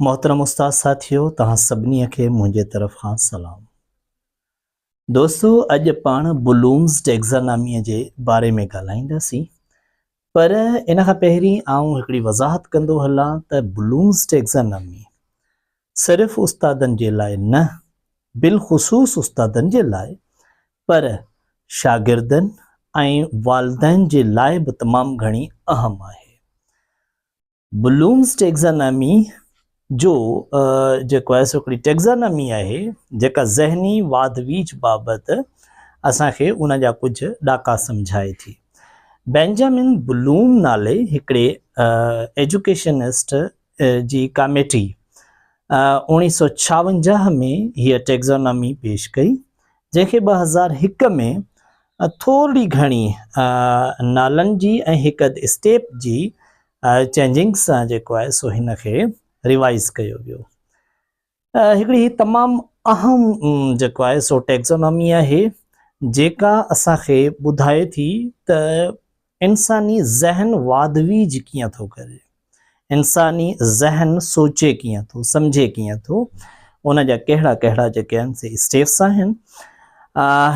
मोहतरम उस्ताद साथियों, तहां सभिनी खे मुंहिंजे तरफ़ खां सलाम। दोस्तों, अॼु पाण बुलूम्स टेक्सानॉमीअ जे बारे में ॻाल्हाईंदासीं, पर इन खां पहिरीं आउं हिकिड़ी वज़ाहत कंदो हलां त बुलूम्स टेक्सानॉमी सिर्फ़ उस्तादनि जे लाइ न, बिलख़ुसूस उस्तादनि जे लाइ, पर शागिर्दनि ऐं वालिदैन जे लाइ बि तमामु घणी अहम आहे। बुलूम्स टेक्सानॉमी जो जेको आहे सो हिकिड़ी टेक्सानॉमी आहे जेका ज़हनी वाधवीज बाबति असांखे उन जा कुझु ॾाका सम्झाए थी। बेंजामिन बुलूम नाले हिकिड़े एजुकेशनिस्ट जी कमेटी 1956 में हीअ टेक्सानॉमी पेश कई, जंहिंखे 2001 में थोरी घणी नालनि जी ऐं हिकु स्टेप जी चेंजिंग सां जेको आहे सो हिन खे रिवाइज़ कयो वियो। हिकिड़ी तमामु अहम जेको आहे सो टेक्सानॉमी आहे जेका असांखे ॿुधाए थी त इंसानी ज़हन वाधवीज कीअं थो करे, इंसानी ज़हन सोचे कीअं थो, सम्झे कीअं थो, उन जा कहिड़ा कहिड़ा जेके आहिनि से स्टेप्स आहिनि।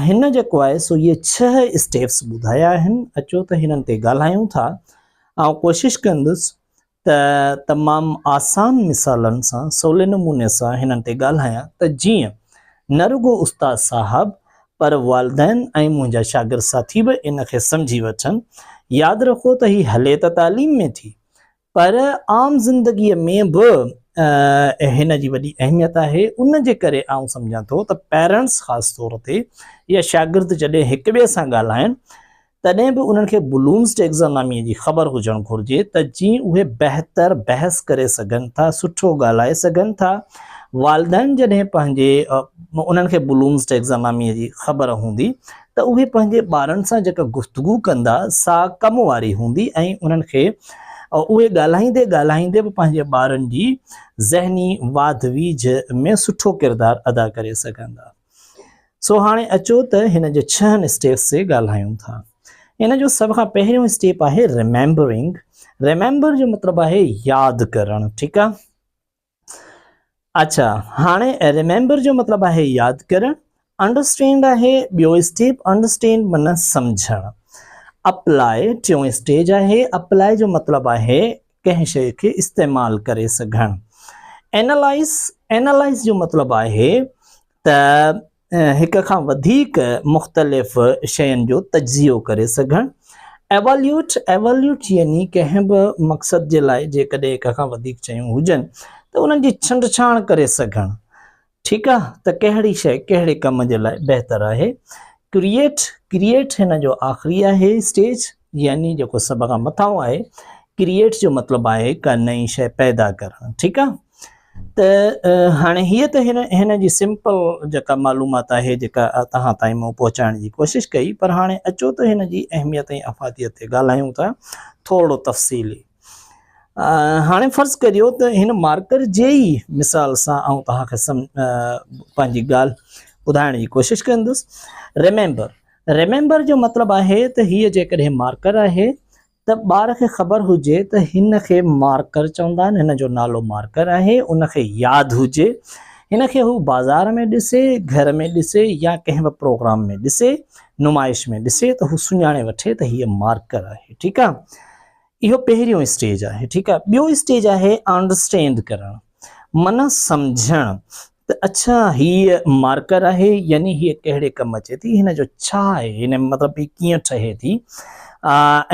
हिन जेको आहे सो इहे 6 स्टेप्स ॿुधाया आहिनि। अचो त हिननि ते ॻाल्हायूं था। ऐं कोशिशि कंदुसि त तमामु आसान मिसालनि सां, सवले नमूने सां हिननि ते ॻाल्हायां त जीअं न रुगो उस्ताद साहब पर वालिदैन ऐं मुंहिंजा शागिर्द साथी बि इन खे सम्झी वठनि। यादि रखो त हीअ हले त तालीम में थी, पर आम ज़िंदगीअ में बि हिन जी वॾी अहमियत आहे। उन जे करे आउं सम्झां थो त पेरेंट्स ख़ासि तौर ते या शागिर्द जॾहिं हिक ॿिए सां ॻाल्हाइनि तॾहिं बि उन्हनि खे बुलूम्स टेक्सानॉमीअ जी ख़बर हुजणु घुरिजे त जीअं उहे बहितर बहस करे सघनि था, सुठो ॻाल्हाए सघनि था। वालिदैन जॾहिं पंहिंजे उन्हनि खे बुलूम्स टेक्सानॉमीअ जी ख़बर हूंदी त उहे पंहिंजे ॿारनि सां जेका गुफ़्तगू कंदा सा कम वारी हूंदी ऐं उन्हनि खे उहे ॻाल्हाईंदे ॻाल्हाईंदे बि पंहिंजे ॿारनि जी ज़हनी वाधवीज में सुठो किरदारु अदा करे सघंदा। सो हाणे अचो त हिन जे 6 स्टेप्स ते ॻाल्हायूं था। इन जो सभ खां पहिरियों स्टेप आहे रिमेंबरिंग। रिमेंबर जो मतिलबु आहे यादि करणु, ठीकु आहे। अच्छा, हाणे रिमेंबर जो मतिलबु आहे यादि करणु। अंडरस्टैंड आहे ॿियो स्टेप, अंडरस्टैंड माना सम्झणु। अप्लाई टियों स्टेज आहे। अप्लाई जो मतिलबु आहे कंहिं शइ खे इस्तेमालु करे सघणु। एनालाइज़ जो मतिलबु आहे त हिक खां वधीक मुख़्तलिफ़ शयुनि जो तजियो करे सघणु। एवल्यूट यानी कंहिं बि मक़सद जे लाइ जेकॾहिं हिक खां वधीक शयूं हुजनि त उन्हनि जी छंड-छाण करे सघणु, ठीकु आहे, त कहिड़ी शइ कहिड़े कम जे लाइ बहितर आहे। क्रिएट हिन जो आख़िरी आहे स्टेज, यानी जेको सभ खां मथां आहे। क्रिएट जो मतिलबु आहे का नई शइ पैदा करणु, ठीकु आहे। त हाणे हीअ त हिन जी सिंपल जेका मालूमात आहे जेका तव्हां ताईं मूं पहुचाइण जी कोशिशि कई, पर हाणे अचो त हिन जी अहमियत ऐं अफ़ादियत ते ॻाल्हायूं था थोरो तफ़सीली। हाणे फ़र्ज़ु करियो त हिन मार्कर जे ई मिसाल सां आउं तव्हांखे पंहिंजी ॻाल्हि ॿुधाइण जी कोशिशि कंदुसि। रिमेंबर जो मतिलबु आहे त हीअ जेकॾहिं मार्कर आहे त ॿार खे ख़बर हुजे त हिन खे मार्कर चवंदा आहिनि, हिन जो नालो मार्कर आहे, उनखे यादि हुजे। हिन खे हू बाज़ार में ॾिसे, घर में ॾिसे या कंहिं बि प्रोग्राम में ॾिसे, नुमाइश में ॾिसे त हू सुञाणे वठे त हीअ मार्कर आहे, ठीकु आहे। इहो पहिरियों स्टेज आहे, ठीकु आहे। ॿियो स्टेज आहे अंडरस्टैंड करणु, माना सम्झणु त अच्छा हीअ मार्कर आहे, यानी हीअ कहिड़े कमु अचे थी, हिन जो छा आहे, हिन मतिलबु हीअ कीअं ठहे थी,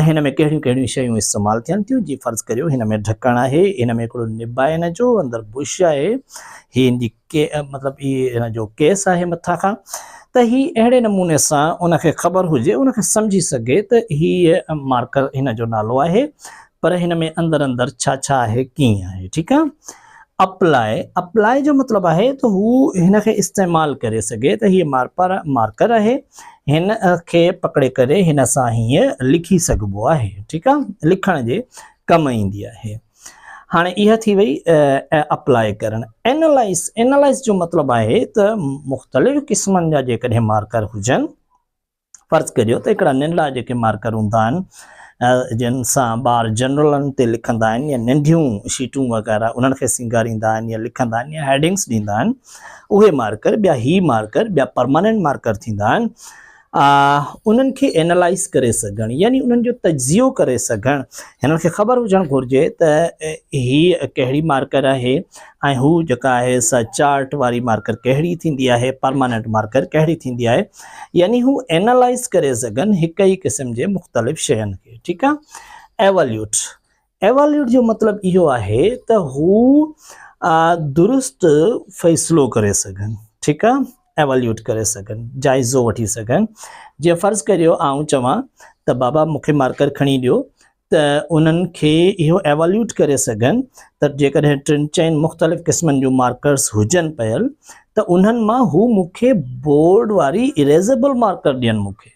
हिन में कहिड़ियूं कहिड़ियूं शयूं इस्तेमालु थियनि थियूं। जीअं फ़र्ज़ु करियो हिन में ढकणु आहे, हिन में हिकिड़ो निब आहे, हिन जो अंदरि बुश आहे, हीअ मतिलबु हिन जो केस आहे मथां खां। त हीअ अहिड़े नमूने सां उनखे ख़बर हुजे, उनखे सम्झी सघे त हीअ मार्कर हिन जो नालो आहे, पर हिन में अंदरि छा छा आहे, कीअं आहे, ठीकु आहे। अप्लाई जो मतिलबु आहे त हू हिन खे इस्तेमालु करे सघे त हीअ मार्कर आहे, हिन खे पकड़े करे हिन सां हीअं लिखी सघिबो आहे, ठीकु आहे, लिखण जे कमु ईंदी आहे। हाणे इहा थी वई अप्लाई करणु। एनालाइज़ जो मतिलबु आहे त मुख़्तलिफ़ क़िस्मनि जा जेकॾहिं मार्कर हुजनि, फ़र्ज़ु करियो त हिकिड़ा नंढा जेके मार्कर हूंदा आहिनि जिन सां ॿार जनरलनि ते लिखंदा आहिनि या नंढियूं शीटूं वग़ैरह उन्हनि खे सिंगारींदा आहिनि या लिखंदा आहिनि या हेडिंग्स ॾींदा आहिनि, उहे मार्कर ॿिया ही मार्कर ॿिया परमानेंट मार्कर थींदा आहिनि। उन्हनि खे एनालाइज़ करे सघनि यानी उन्हनि जो तजियो करे सघनि, हिननि खे ख़बर हुजणु घुरिजे त ही कहिड़ी मार्कर आहे ऐं हू जेका आहे सा चार्ट वारी मार्कर कहिड़ी थींदी आहे, परमानेंट मार्कर कहिड़ी थींदी आहे, यानी हू एनालाइज़ करे सघनि हिक ई क़िस्म जे मुख़्तलिफ़ शयुनि खे। ठीकु आहे। एवल्यूट जो मतिलबु इहो आहे त हू दुरुस्त फ़ैसिलो करे सघनि। ठीकु आहे, एवल्यूट करे सघनि, जाइज़ो वठी सघनि। जीअं फ़र्ज़ु करियो आउं चवां त बाबा मूंखे मार्कर खणी ॾियो, त उन्हनि खे इहो एवल्यूट करे सघनि त जेकॾहिं 3-4 मुख़्तलिफ़ क़िस्मनि जूं मार्कर्स हुजनि पियल त उन्हनि मां हू मूंखे बोर्ड वारी इरेज़ेबल मार्कर ॾियनि, मूंखे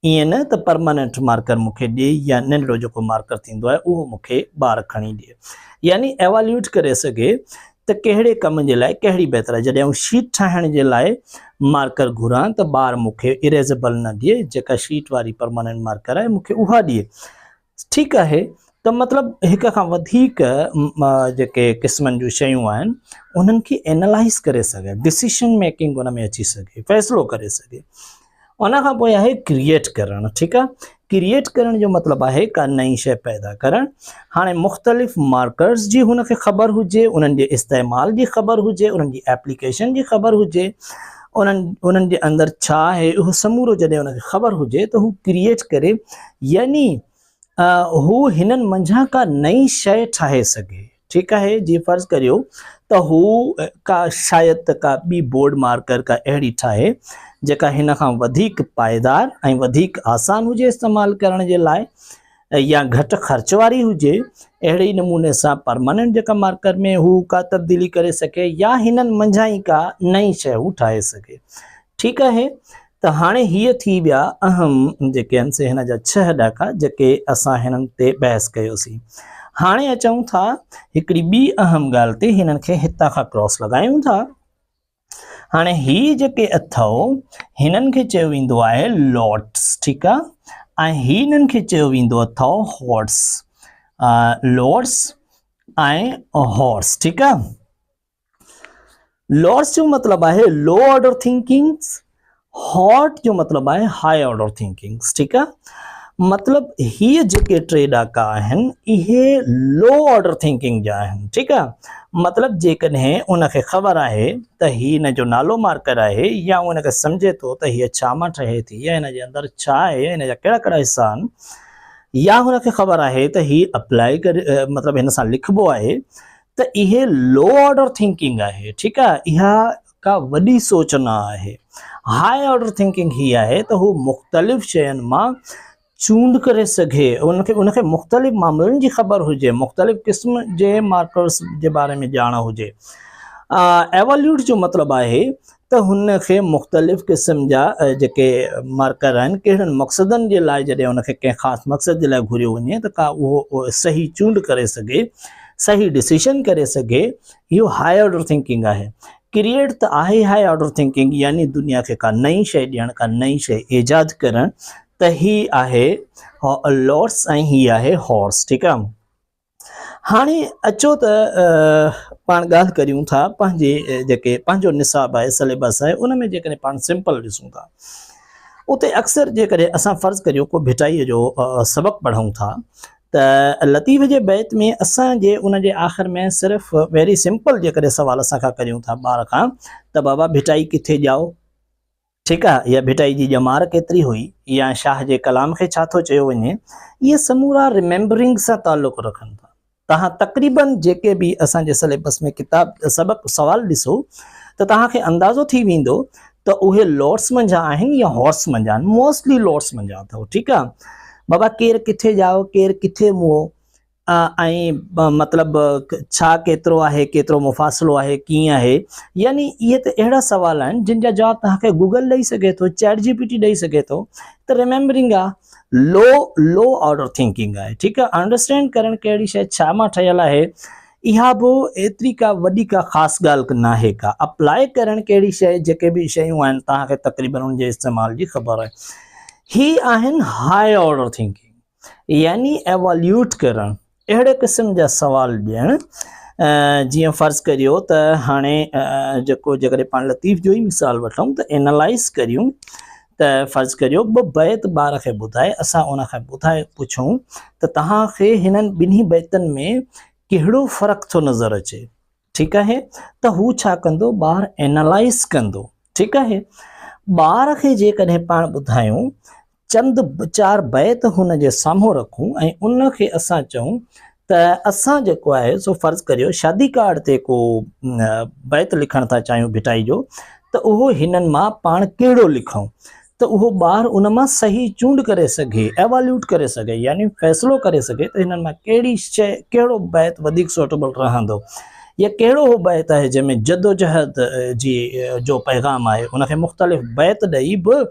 ईअं न त परमानेंट मार्कर मूंखे ॾिए या नंढिड़ो जेको मार्कर थींदो आहे उहो मूंखे ॿार खणी ॾिए, यानी एवल्यूट करे सघे त कहिड़े कम जे लाइ कहिड़ी बहितर आहे। जॾहिं शीट ठाहिण जे लाइ मार्कर घुरां त ॿार मूंखे इरेज़ेबल न ॾिए, जेका शीट वारी परमानेंट मार्कर आहे मूंखे उहा ॾिए। ठीकु आहे, त मतिलबु हिक खां वधीक जेके क़िस्मनि जूं शयूं आहिनि उन्हनि खे एनालाइज़ करे सघे, डिसीशन मेकिंग उन में अची सघे, फ़ैसिलो करे सघे। उन खां पोइ आहे क्रिएट करणु। ठीकु आहे, क्रिएट करण जो मतिलबु आहे का नई शइ पैदा करणु। हाणे मुख़्तलिफ़ मार्कर्स जी हुनखे ख़बर हुजे, उन्हनि जे इस्तेमाल जी ख़बर हुजे, उन्हनि जी एप्लीकेशन जी ख़बर हुजे, उन्हनि जे अंदरि छा आहे उहो समूरो जॾहिं उनखे ख़बर हुजे त हू क्रिएट करे, यानी हू हिननि मंझां का नई शइ ठाहे सघे। ठीकु आहे, जीअं फ़र्ज़ु करियो त हू का शायदि का ॿी बोर्ड मार्कर का अहिड़ी ठाहे जेका हिन खां वधीक पाइदार ऐं वधीक आसान हुजे इस्तेमालु करण जे लाइ, या घटि ख़र्च वारी हुजे। अहिड़े ई नमूने सां परमानेंट जेका मार्कर में हू का तब्दीली करे सघे या हिननि मंझां ई का नई शइ हू ठाहे सघे। ठीकु आहे, त हाणे हीअ थी विया अहम जेके आहिनि से हिन जा 6 ॾाका जेके असां हिननि ते बहस कयोसीं। हाणे अचूं था हिकिड़ी ॿी अहम ॻाल्हि ते, हिननि खे हितां खां क्रॉस लॻायूं था। हाणे ही जेके अथव हिननि खे चयो वेंदो आहे लॉट्स। ठीकु आहे, ऐं हिननि खे चयो वेंदो अथव हॉर्स, लॉट्स ऐं हॉर्स। ठीकु आहे, लॉट्स जो मतिलबु आहे लो ऑर्डर थिंकिंग्स, हॉट जो मतिलबु आहे हाई ऑर्डर थिंकिंग्स। ठीकु आहे, मतिलबु हीअ जेके 3 ॾाका आहिनि इहे लो ऑर्डर थिंकिंग जा आहिनि। ठीकु आहे, मतिलबु जेकॾहिं उनखे ख़बर आहे त हीअ हिन जो नालो मार्कर आहे या उनखे सम्झे थो त हीअ छा मां ठहे थी या हिन जे अंदरि छा आहे, हिन जा कहिड़ा कहिड़ा हिसा आहिनि, या हुनखे ख़बर आहे त हीअ अप्लाई करे मतिलबु हिन सां लिखिबो आहे, त इहे लो ऑर्डर थिंकिंग आहे। ठीकु आहे, इहा का वॾी सोच न आहे। हाई ऑर्डर थिंकिंग ही आहे त हू मुख़्तलिफ़ शयुनि मां चूंड करे सघे, उनखे मुख़्तलिफ़ मामलनि जी ख़बर हुजे, मुख़्तलिफ़ क़िस्म जे मार्कर्स जे बारे में ॼाण हुजे। एवल्यूट जो मतिलबु आहे त हुनखे मुख़्तलिफ़ क़िस्म जा जेके मार्कर आहिनि कहिड़नि मक़सदनि जे लाइ, जॾहिं उनखे कंहिं ख़ासि मक़सद जे लाइ घुरियो वञे त का उहो सही चूंड करे सघे, सही डिसीशन करे सघे। इहो हाई ऑर्डर थिंकिंग आहे। क्रिएट त आहे हाई ऑर्डर थिंकिंग, यानी दुनिया खे का नई शइ ॾियणु, का नई शइ ईजाद करणु, त ही आहे लॉट्स ऐं ही आहे हॉर्स। ठीकु आहे, हाणे अचो त पाण ॻाल्हि करियूं था पंहिंजे जेके पंहिंजो निसाब आहे, सिलेबस आहे, उन में जेकॾहिं पाण सिंपल ॾिसूं था उते अक्सर जेकॾहिं असां फ़र्ज़ु करियो को भिटाईअ जो सबक़ु पढ़ूं था त लतीफ़ जे बैत में असांजे उन जे आख़िर में सिर्फ़ु वेरी सिंपल जेकॾहिं सवाल असां खां करियूं था ॿार खां त बाबा भिटाई किथे ॼाओ। ठीकु आहे, या भिटाई जी ॼमार केतिरी हुई, या शाह जे कलाम खे छा थो चयो वञे, इहे समूरा रिमेंबरिंग सां ताल्लुक़ु रखनि था। तव्हां तक़रीबन जेके बि असांजे सिलेबस में किताब सबक़ु सवाल ॾिसो त तव्हांखे अंदाज़ो थी वेंदो त उहे लॉट्स मंझां आहिनि या हॉर्स मंझां आहिनि, मोस्टली लॉट्स मंझां अथव। ठीकु आहे, बाबा केरु किथे ॼाओ, केरु किथे मुओ, ऐं मतिलबु छा केतिरो आहे, केतिरो मुफ़ासिलो आहे, कीअं आहे, यानी इहे त अहिड़ा सवाल आहिनि जिन जा जवाब तव्हांखे गूगल ॾेई सघे थो, चैट GPT ॾेई सघे थो। त रिमेंबरिंग आहे, लो ऑर्डर थिंकिंग आहे। ठीकु आहे, अंडरस्टैंड करणु कहिड़ी शइ छा मां ठहियल आहे, इहा बि एतिरी का वॾी का ख़ासि ॻाल्हि न आहे। का अप्लाई करणु कहिड़ी शइ, जेके बि शयूं आहिनि तव्हांखे तक़रीबन उन जे इस्तेमाल जी ख़बर आहे। ही आहिनि हाई ऑर्डर थिंकिंग। यानी एवोल्यूट करणु, अहिड़े क़िस्म जा सुवाल ॾियणु। जीअं फ़र्ज़ु करियो त हाणे जेको जेकॾहिं पाण लतीफ़ जो ई मिसाल वठूं त एनालाइज़ करियूं त फ़र्ज़ु करियो ॿ बैत ॿार खे ॿुधाए, असां उन खां ॿुधाए पुछूं त तव्हांखे हिननि ॿिन्ही बैतनि में कहिड़ो फ़र्क़ु थो नज़र अचे, ठीकु आहे। त हू छा कंदो, ॿारु एनालाइज़ कंदो, ठीकु आहे। ॿार खे जेकॾहिं पाण ॿुधायूं, चंद 4 बैत हुन जे साम्हूं रखूं ऐं उन खे असां चऊं त असां जेको आहे सो फ़र्ज़ु करियो शादी कार्ड ते को बैत लिखणु था चाहियूं भिटाई जो, त उहो हिननि मां पाण कहिड़ो लिखूं, त उहो ॿारु उन मां सही चूंड करे सघे, एवोल्यूट करे सघे, यानी फ़ैसिलो करे सघे त हिननि मां कहिड़ी शइ, कहिड़ो बैत वधीक सूटेबल रहंदो, या कहिड़ो हो बैत आहे जंहिंमें जदोजहद जी जो पैगाम आहे, उनखे मुख़्तलिफ़ बैत ॾेई बि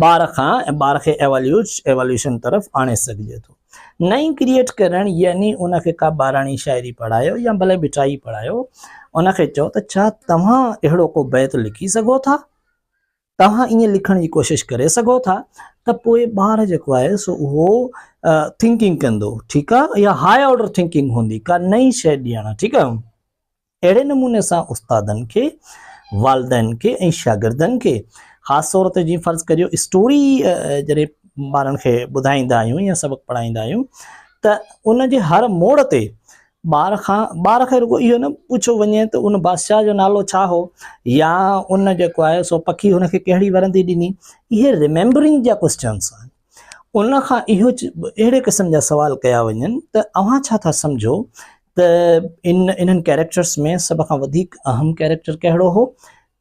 ॿार खां ऐं ॿार खे एवोल्यूशन तरफ़ आणे सघिजे थो। नई क्रिएट करणु यानी उनखे का ॿाराणी शाइरी पढ़ायो या भले भिटाई पढ़ायो, उनखे चओ त छा तव्हां अहिड़ो को बैत लिखी सघो था, तव्हां ईअं लिखण जी कोशिशि करे सघो था, त पोइ ॿार जेको आहे सो उहो थिंकिंग कंदो, ठीकु आहे, या हाई ऑर्डर थिंकिंग हूंदी, का नई शइ ॾियणु, ठीकु आहे। अहिड़े नमूने सां उस्तादनि खे, वालिदैन खे ऐं शागिर्दनि खे ख़ासि तौर ते जीअं फ़र्ज़ु करियो स्टोरी जॾहिं ॿारनि खे ॿुधाईंदा आहियूं या सबक़ु पढ़ाईंदा आहियूं, त उन जे हर मोड़ ते ॿार खे रुॻो इहो न पुछो वञे त उन बादशाह जो नालो छा हो, या उन जेको आहे सो पखी हुनखे कहिड़ी वरंदी ॾिनी। इहे रिमेंबरिंग जा क्वेश्चन्स आहिनि। उन खां इहो अहिड़े क़िस्म जा सुवाल कया वञनि त अव्हां छा था सम्झो त इन्हनि कैरेक्टर्स में सभ खां वधीक अहम कैरेक्टर कहिड़ो हो,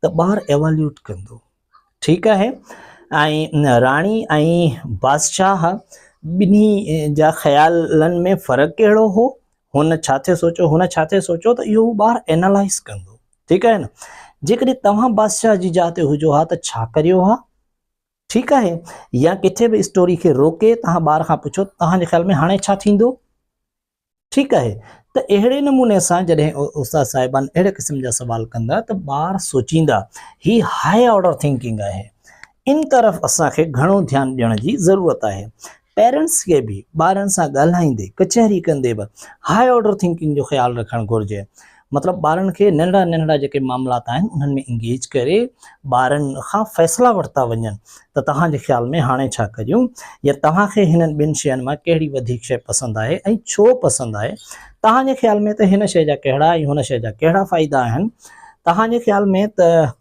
त ॿारु एवोल्यूट कंदो, ठीकु आहे। ऐं राणी ऐं बादशाह ॿिन्ही जा ख़्यालनि में फ़र्क़ु कहिड़ो हो, हुन छा थे सोचो, त इहो ॿारु एनालाइज़ कंदो, ठीकु आहे न। जेकॾहिं तव्हां बादशाह जी जाइ ते हुजो हा त छा करियो हा, ठीकु आहे। या किथे बि स्टोरी खे रोके तव्हां ॿार खां पुछो तव्हांजे ख़्याल में हाणे छा थींदो, ठीकु आहे। त अहिड़े नमूने सां जॾहिं उस्ताद साहिबान अहिड़े क़िस्म जा सुवाल कंदा त ॿार सोचींदा, ही हाई ऑर्डर थिंकिंग आहे। इन तरफ़ असांखे घणो ध्यानु ॾियण जी ज़रूरत आहे। पेरेंट्स खे बि ॿारनि सां ॻाल्हाईंदे, कचहरी कंदे बि हाई ऑर्डर थिंकिंग जो ख़्यालु रखणु घुरिजे। मतिलबु ॿारनि खे नंढड़ा नंढड़ा जेके मामलात आहिनि उन्हनि में इंगेज करे ॿारनि खां फ़ैसिला वरिता वञनि त तव्हांजे ख़्याल में हाणे छा करियूं, या तव्हांखे हिननि ॿिनि शयुनि मां कहिड़ी वधीक शइ पसंदि आहे ऐं छो पसंदि आहे, तव्हांजे ख़्याल में त हिन शइ जा कहिड़ा ऐं हुन शइ जा कहिड़ा फ़ाइदा आहिनि, तव्हांजे ख़्याल में त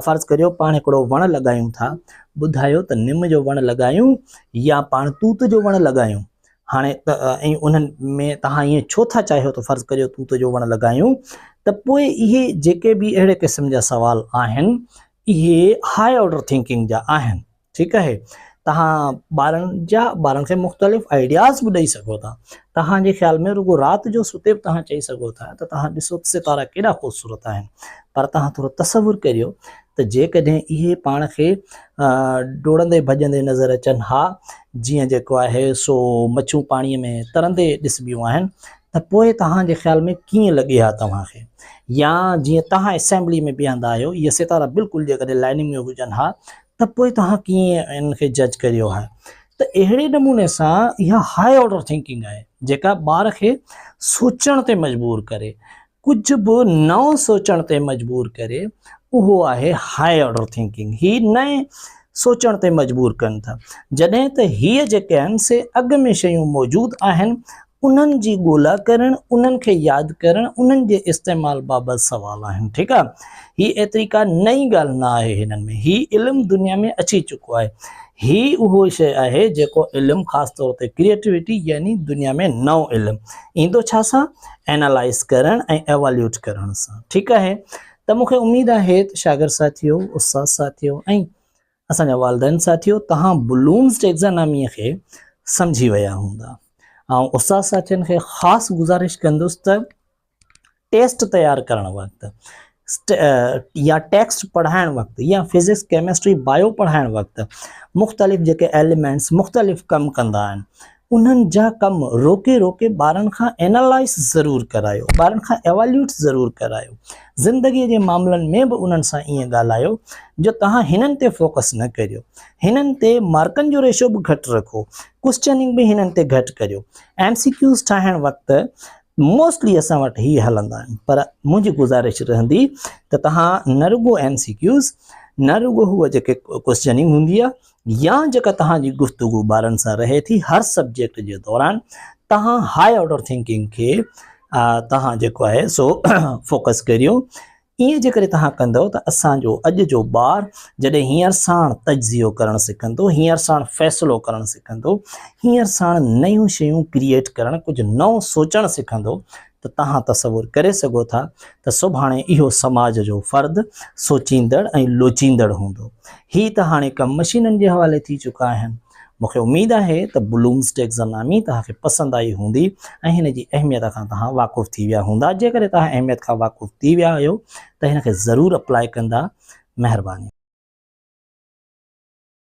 फ़र्ज़ु करियो पाण हिकिड़ो वणु लॻायूं था, ॿुधायो त निम जो वणु लॻायूं या पाण तूत जो वणु लॻायूं, हाणे त ऐं उन्हनि में तव्हां ईअं छो था चाहियो त फ़र्ज़ु करियो तूत जो वणु लॻायूं, त पोइ इहे जेके बि अहिड़े क़िस्म जा सुवाल आहिनि इहे हाई ऑर्डर थिंकिंग जा आहिनि, ठीकु आहे। तव्हां ॿारनि खे मुख़्तलिफ़ आइडियाज़ बि ॾेई सघो था। तव्हांजे ख़्याल में रुॻो राति जो सुते बि तव्हां चई सघो था त तव्हां ॾिसो सितारा केॾा ख़ूबसूरत आहिनि, पर तव्हां थोरो तसवुरु करियो त जेकॾहिं इहे पाण खे डोड़ंदे भॼंदे नज़र अचनि हा, जीअं जेको आहे सो मच्छूं पाणीअ में तरंदे ॾिसबियूं आहिनि, त पोइ तव्हांजे ख़्याल में कीअं लॻे हा तव्हांखे। या जीअं तव्हां असेंबली में बीहंदा आहियो, इहे सितारा बिल्कुलु जेकॾहिं लाइनिंग में हुजनि हा, त पोइ तव्हां कीअं इनखे जज करियो हा। त अहिड़े नमूने सां इहा हाई ऑर्डर थिंकिंग आहे जेका ॿार खे सोचण ते मजबूर करे, कुझु बि नओं सोचण ते मजबूर करे, उहो आहे हाई ऑर्डर थिंकिंग। ही नए सोचण ते मजबूर कनि था, जॾहिं त हीअ जेके आहिनि से अॻु में शयूं मौजूदु आहिनि, उन्हनि जी ॻोल्हा करणु, उन्हनि खे यादि करणु, उन्हनि जे इस्तेमालु बाबति सवाल आहिनि, ठीकु आहे। ही एतिरी का नई ॻाल्हि न आहे हिननि में, ही इल्मु दुनिया में अची चुको आहे। ही उहो शइ आहे जेको इल्मु ख़ासि तौर ते क्रिएटिविटी यानी दुनिया में नओं इल्मु ईंदो छा सां, एनालाइज़ करणु ऐं एवोल्यूट करण सां, ठीकु आहे। त मूंखे उमेदु आहे त शागिर्द साथियो, उस्ताद साथियो ऐं असांजा वालिदैन साथियो, तव्हां ब्लूम्स टेक्सानॉमीअ खे सम्झी विया हूंदा। ऐं उस्ताद साथियुनि खे ख़ासि गुज़ारिश कंदुसि त टेस्ट तयारु करणु वक़्तु या टेक्स्ट पढ़ाइणु वक़्तु या फिज़िक्स केमिस्ट्री बायो पढ़ाइणु वक़्तु मुख़्तलिफ़ जेके एलिमेंट्स मुख़्तलिफ़ कमु कंदा आहिनि, उन्हनि जा कम रोके रोके ॿारनि खां एनालाइज़ ज़रूरु करायो, ॿारनि खां एवेल्यूट ज़रूरु करायो। ज़िंदगीअ जे मामलनि में बि उन्हनि सां ईअं ॻाल्हायो जो तव्हां हिननि ते फोकस न करियो, हिननि ते मार्कनि जो रेशो बि घटि रखो, क्वेश्चनिंग बि हिननि ते घटि करियो। MCQs ठाहिण वक़्तु मोस्टली असां वटि ही हलंदा आहिनि, पर मुंहिंजी गुज़ारिश रहंदी त तव्हां न रुगो MCQs, न रुगो हूअ जेके क्वेश्चनिंग हूंदी आहे या जेका तव्हांजी गुफ़्तगू ॿारनि सां रहे थी हर सब्जेक्ट जे दौरान, तव्हां हाई ऑर्डर थिंकिंग खे तव्हां जेको आहे सो फोकस करियो। ईअं जे करे तव्हां कंदव त असांजो अॼु जो ॿार जॾहिं हींअर साण तज्ज़ियो करणु सिखंदो, हींअर साण फ़ैसिलो करणु सिखंदो, हींअर साण नयूं शयूं क्रिएट करणु, कुझु नओं सोचणु सिखंदो, त तव्हां तसवुरु करे सघो था त सुभाणे इहो समाज जो फ़र्द सोचींदड़ ऐं लोचींदड़ हूंदो। ही त हाणे कमु मशीननि जे हवाले थी चुका आहिनि। मूंखे उमेद आहे त ब्लूम्स टेक्सोनॉमी तव्हांखे पसंदि आई हूंदी ऐं हिन जी अहमियत खां तव्हां वाक़ुफ़ु थी विया हूंदा। जेकॾहिं तव्हां अहमियत खां वाक़ुफ़ु थी विया आहियो त हिन खे ज़रूरु अप्लाई कंदा। महिरबानी।